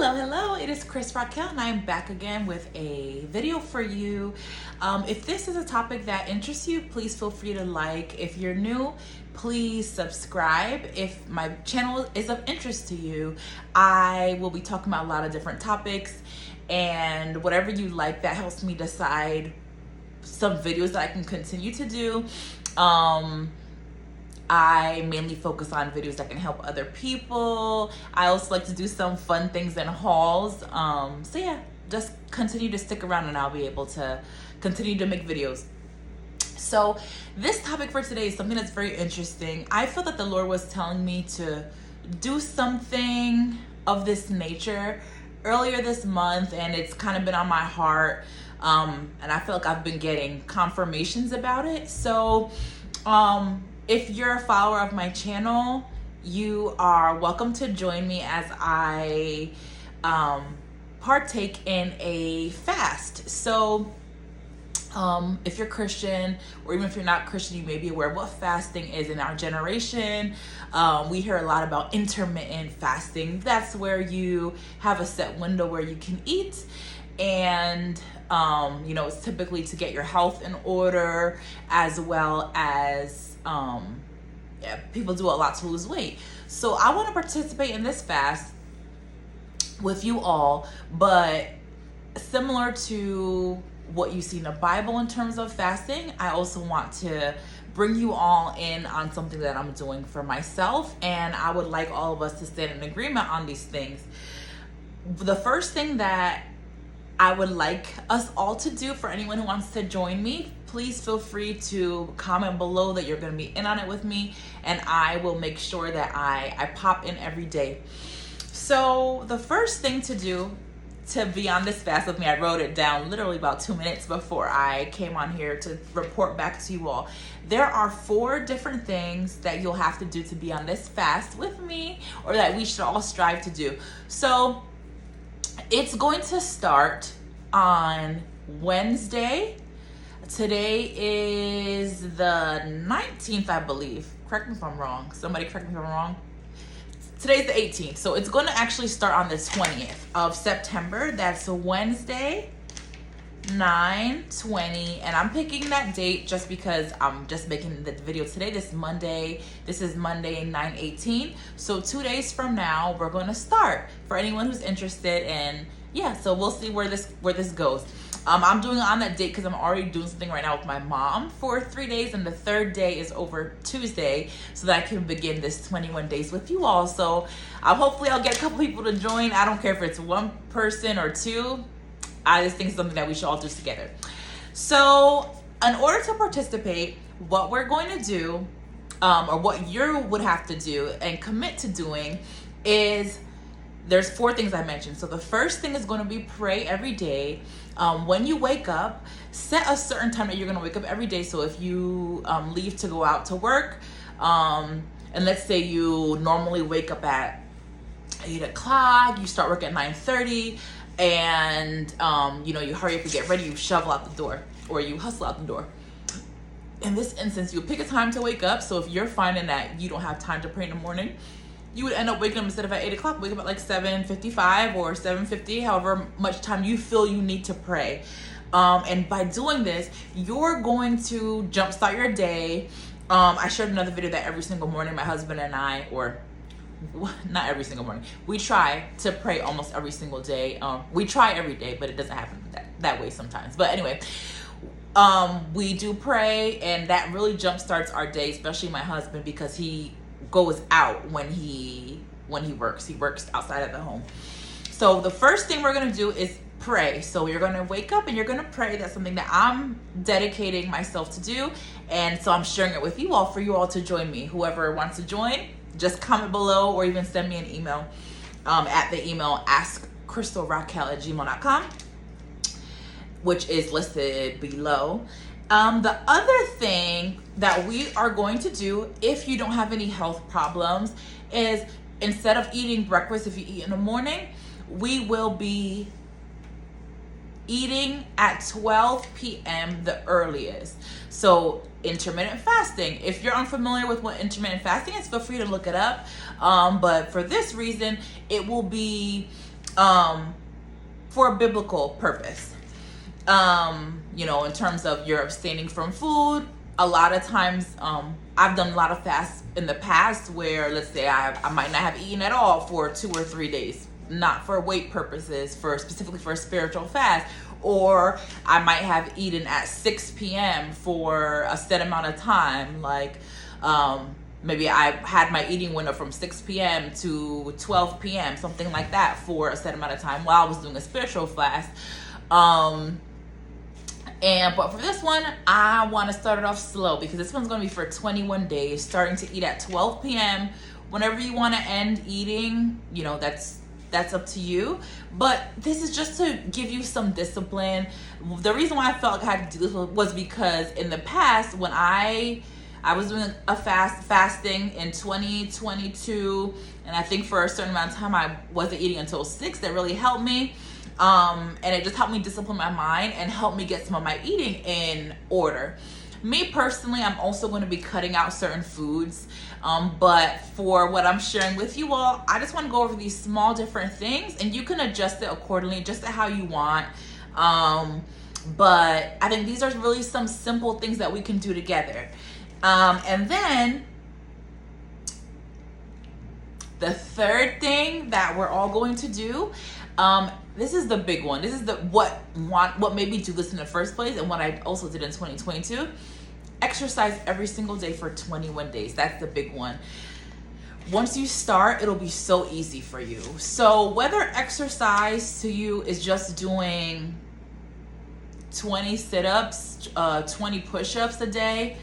Hello, it is Chris Raquel and I'm back again with a video for you. If this is a topic that interests you, please feel free to like. If you're new, please subscribe. If my channel is of interest to you, I will be talking about a lot of different topics, and whatever you like, that helps me decide some videos that I can continue to do. I mainly focus on videos that can help other people. I also like to do some fun things and hauls. So yeah, just continue to stick around and I'll be able to continue to make videos. So this topic for today is something that's very interesting. I feel that the Lord was telling me to do something of this nature earlier this month, and it's kind of been on my heart. And I feel like I've been getting confirmations about it. So, if you're a follower of my channel, you are welcome to join me as I partake in a fast. So if you're Christian, or even if you're not Christian, you may be aware of what fasting is in our generation. We hear a lot about intermittent fasting. That's where you have a set window where you can eat, and it's typically to get your health in order, as well as people do a lot to lose weight. So I want to participate in this fast with you all, but similar to what you see in the Bible in terms of fasting, I also want to bring you all in on something that I'm doing for myself, and I would like all of us to stand in agreement on these things. The first thing that I would like us all to do, for anyone who wants to join me, please feel free to comment below that you're going to be in on it with me, and I will make sure that I pop in every day. So the first thing to do to be on this fast with me, I wrote it down literally about 2 minutes before I came on here to report back to you all. There are 4 different things that you'll have to do to be on this fast with me, or that we should all strive to do. So it's going to start on Wednesday. Today is the 19th, I believe. Correct me if I'm wrong. Somebody correct me if I'm wrong. Today's the 18th. So it's going to actually start on the 20th of September. That's a Wednesday, 9/20. And I'm picking that date just because I'm just making the video today. This is Monday 9/18. So 2 days from now, we're going to start. For anyone who's interested, and yeah, so we'll see where this goes. I'm doing it on that date because I'm already doing something right now with my mom for 3 days, and the 3rd day is over Tuesday, so that I can begin this 21 days with you all. So hopefully I'll get a couple people to join. I don't care if it's 1 person or 2. I just think it's something that we should all do together. So in order to participate, what we're going to do, or what you would have to do and commit to doing, is there's 4 things I mentioned. So the first thing is going to be pray every day. When you wake up, set a certain time that you're going to wake up every day. So if you leave to go out to work, and let's say you normally wake up at 8 o'clock, you start work at 9:30, and you hurry up and get ready, you shovel out the door, or you hustle out the door. In this instance, you pick a time to wake up. So if you're finding that you don't have time to pray in the morning, you would end up waking up, instead of at 8 o'clock, wake up at like 7:55 or 7:50, however much time you feel you need to pray. And by doing this, you're going to jumpstart your day. I shared another video that every single morning, my husband and I, or not every single morning, we try to pray almost every single day. We try every day, but it doesn't happen that way sometimes. But anyway, we do pray, and that really jumpstarts our day, especially my husband, because he goes out when he works. He works outside of the home. So the first thing we're going to do is pray. So you're going to wake up and you're going to pray. That's something that I'm dedicating myself to do, and so I'm sharing it with you all for you all to join me. Whoever wants to join, just comment below, or even send me an email at the email askkrystalracquel@gmail.com, which is listed below. The other thing that we are going to do, if you don't have any health problems, is instead of eating breakfast, if you eat in the morning, we will be eating at 12 p.m. the earliest. So intermittent fasting, if you're unfamiliar with what intermittent fasting is, feel free to look it up. But for this reason, it will be for a biblical purpose. You know, in terms of you're abstaining from food. A lot of times, I've done a lot of fasts in the past where, let's say I might not have eaten at all for 2 or 3 days, not for weight purposes, specifically for a spiritual fast. Or I might have eaten at 6 p.m. for a set amount of time. Like, maybe I had my eating window from 6 p.m. to 12 p.m., something like that, for a set amount of time while I was doing a spiritual fast. But for this one, I want to start it off slow, because this one's going to be for 21 days, starting to eat at 12 p.m. Whenever you want to end eating, you know, that's up to you. But this is just to give you some discipline. The reason why I felt like I had to do this was because in the past, when I was doing a fasting in 2022, and I think for a certain amount of time I wasn't eating until 6. That really helped me. And it just helped me discipline my mind and help me get some of my eating in order. Me personally, I'm also going to be cutting out certain foods. But for what I'm sharing with you all, I just want to go over these small different things, and you can adjust it accordingly, just to how you want. But I think these are really some simple things that we can do together. And then the third thing that we're all going to do, this is the big one. This is what made me do this in the first place, and what I also did in 2022. Exercise every single day for 21 days. That's the big one. Once you start, it'll be so easy for you. So whether exercise to you is just doing 20 sit-ups, 20 push-ups a day,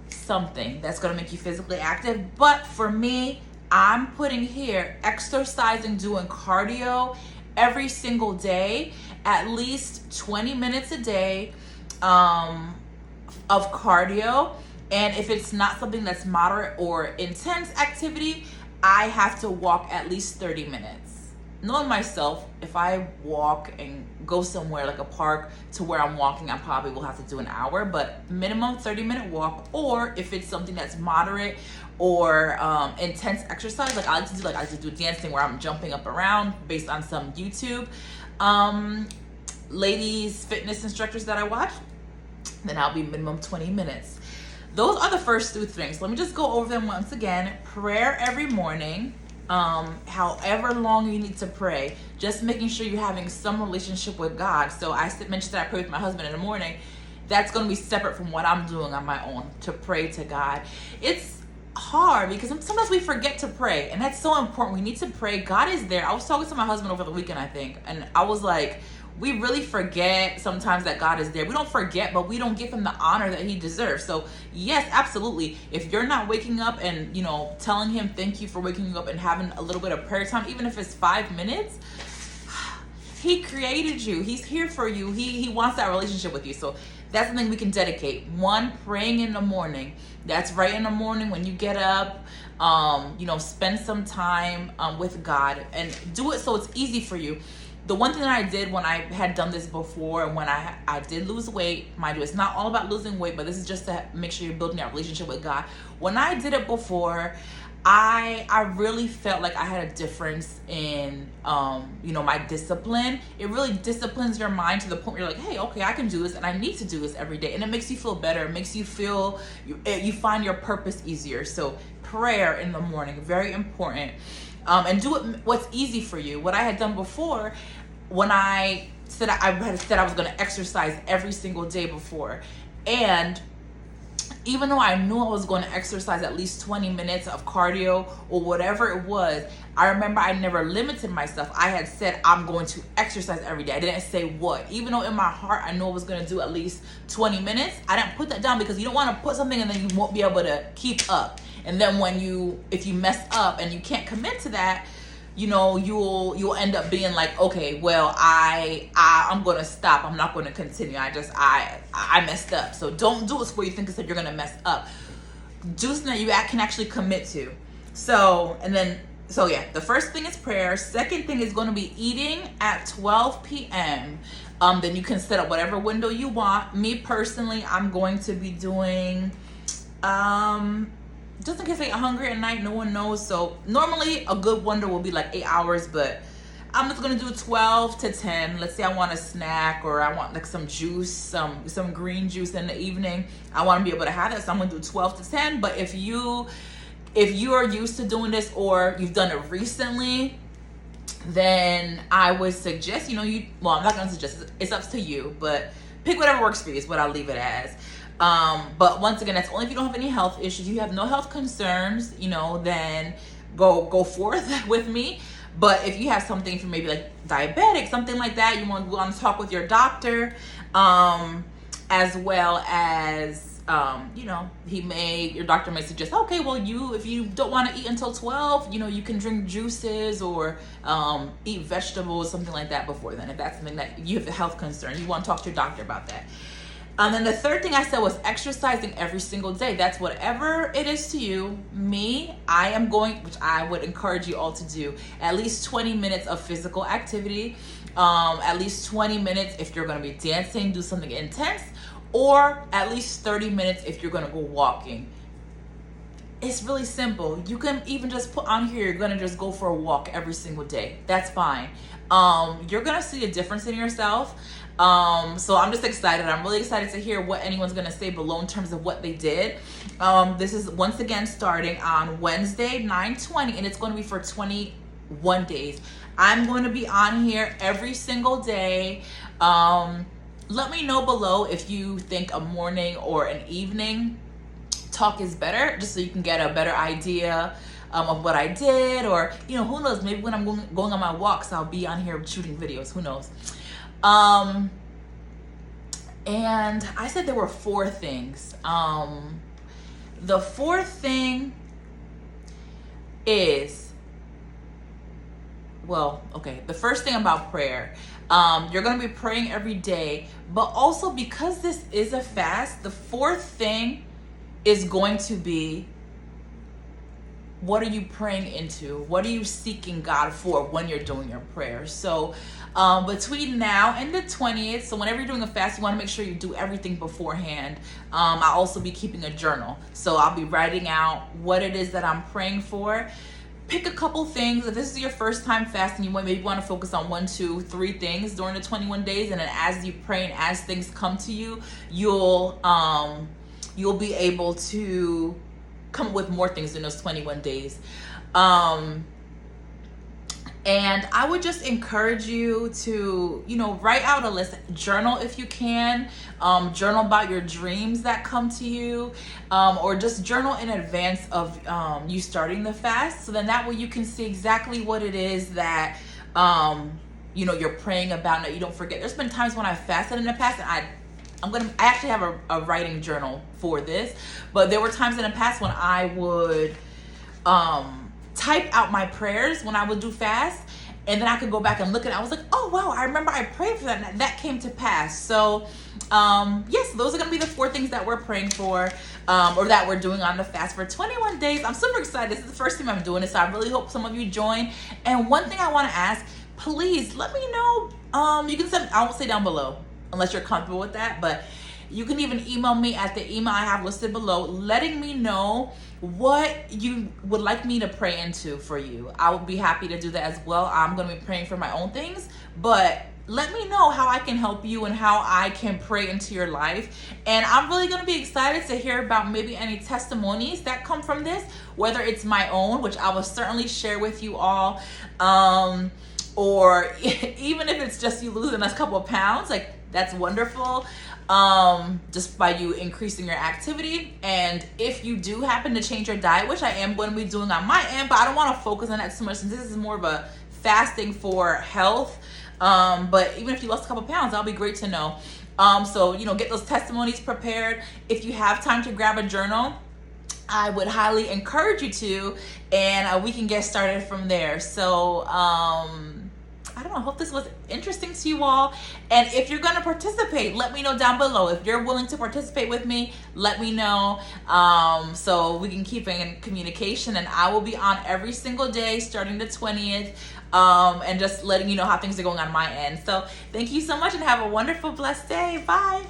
something that's going to make you physically active. But for me, I'm putting here exercising, doing cardio every single day, at least 20 minutes a day of cardio. And if it's not something that's moderate or intense activity, I have to walk at least 30 minutes. Knowing myself, if I walk and go somewhere like a park to where I'm walking, I probably will have to do an hour, but minimum 30-minute walk. Or if it's something that's moderate or intense exercise, like I like to do dancing where I'm jumping up around based on some YouTube ladies fitness instructors that I watch, then I'll be minimum 20 minutes. Those are the first 2 things. Let me just go over them once again. Prayer every morning. However long you need to pray, just making sure you're having some relationship with God. So I mentioned that I pray with my husband in the morning. That's going to be separate from what I'm doing on my own, to pray to God. It's hard because sometimes we forget to pray, and that's so important. We need to pray. God is there. I was talking to my husband over the weekend, I think, and I was like, we really forget sometimes that God is there. We don't forget, but we don't give him the honor that he deserves. So yes, absolutely. If you're not waking up and, you know, telling him thank you for waking you up and having a little bit of prayer time, even if it's 5 minutes, he created you. He's here for you. He wants that relationship with you. So that's something we can dedicate. 1, praying in the morning. That's right in the morning when you get up. You know, spend some time with God and do it so it's easy for you. The one thing that I did when I had done this before, and when I did lose weight, mind you, it's not all about losing weight, but this is just to make sure you're building that relationship with God. When I did it before, I really felt like I had a difference in, you know, my discipline. It really disciplines your mind to the point where you're like, hey, okay, I can do this, and I need to do this every day. And it makes you feel better. It makes you feel, you find your purpose easier. So prayer in the morning, very important. And do it what's easy for you. What I had done before, when I said I was going to exercise every single day before, and even though I knew I was going to exercise at least 20 minutes of cardio or whatever it was, I remember I never limited myself. I had said I'm going to exercise every day. I didn't say what. Even though in my heart I knew I was going to do at least 20 minutes, I didn't put that down, because you don't want to put something and then you won't be able to keep up. And then if you mess up and you can't commit to that, you know, you'll end up being like, okay, well, I'm gonna stop. I'm not gonna continue. I messed up. So don't do it where you think that you're gonna mess up. Do something that you can actually commit to. So yeah, the first thing is prayer. Second thing is going to be eating at 12 p.m. Then you can set up whatever window you want. Me personally, I'm going to be doing just in case I get hungry at night, no one knows. So normally a good window will be like 8 hours, but I'm just gonna do 12 to 10. Let's say I want a snack or I want like some juice, some green juice in the evening. I want to be able to have that, so I'm gonna do 12 to 10. But if you are used to doing this or you've done it recently, then I would suggest, well, I'm not gonna suggest, it's up to you, but pick whatever works for you is what I'll leave it as. But once again, that's only if you don't have any health issues. You have no health concerns, then go forth with me. But if you have something for maybe like diabetic, something like that, you want to go on and talk with your doctor, as well as, your doctor may suggest, okay, well, if you don't want to eat until 12, you can drink juices or eat vegetables, something like that before then. If that's something that you have a health concern, you want to talk to your doctor about that. And then the third thing I said was exercising every single day. That's whatever it is to you. I am going, which I would encourage you all to do, at least 20 minutes of physical activity, at least 20 minutes if you're going to be dancing, do something intense, or at least 30 minutes if you're going to go walking. It's really simple. You can even just put on here, you're going to just go for a walk every single day. That's fine. You're going to see a difference in yourself. So I'm just excited. I'm really excited to hear what anyone's going to say below in terms of what they did. This is once again starting on Wednesday, 9/20, and it's going to be for 21 days. I'm going to be on here every single day. Let me know below if you think a morning or an evening talk is better, just so you can get a better idea of what I did, or who knows, maybe when I'm going on my walks I'll be on here shooting videos, who knows. And I said there were 4 things. The 4th thing is, the first thing about prayer, you're going to be praying every day, but also because this is a fast, the 4th thing is going to be, what are you praying into? What are you seeking God for when you're doing your prayer? So between now and the 20th, so whenever you're doing a fast, you want to make sure you do everything beforehand. I'll also be keeping a journal. So I'll be writing out what it is that I'm praying for. Pick a couple things. If this is your first time fasting, you maybe want to focus on 1, 2, 3 things during the 21 days. And then as you pray and as things come to you, you'll be able to come up with more things in those 21 days. And I would just encourage you to, write out a list, journal if you can, journal about your dreams that come to you, or just journal in advance of you starting the fast. So then that way you can see exactly what it is that, you're praying about, and that you don't forget. There's been times when I fasted in the past, and I actually have a writing journal for this, but there were times in the past when I would type out my prayers when I would do fast, and then I could go back and look at it. I was like, oh wow, I remember I prayed for that, and that came to pass. So yes, those are gonna be the 4 things that we're praying for, or that we're doing on the fast for 21 days. I'm super excited. This is the first time I'm doing this, so I really hope some of you join. And one thing I want to ask, please let me know. You can send, I won't say down below unless you're comfortable with that, but you can even email me at the email I have listed below, letting me know what you would like me to pray into for you. I would be happy to do that as well. I'm going to be praying for my own things, but let me know how I can help you and how I can pray into your life. And I'm really going to be excited to hear about maybe any testimonies that come from this, whether it's my own, which I will certainly share with you all, or even if it's just you losing a couple of pounds, like that's wonderful. Just by you increasing your activity. And if you do happen to change your diet, which I am going to be doing on my end, but I don't want to focus on that too much since this is more of a fasting for health. But even if you lost a couple pounds, that'll be great to know. So, get those testimonies prepared. If you have time to grab a journal, I would highly encourage you to, and we can get started from there. So, I don't know, I hope this was interesting to you all. And if you're going to participate, let me know down below. If you're willing to participate with me, let me know, so we can keep in communication. And I will be on every single day starting the 20th, and just letting you know how things are going on my end. So thank you so much and have a wonderful, blessed day. Bye.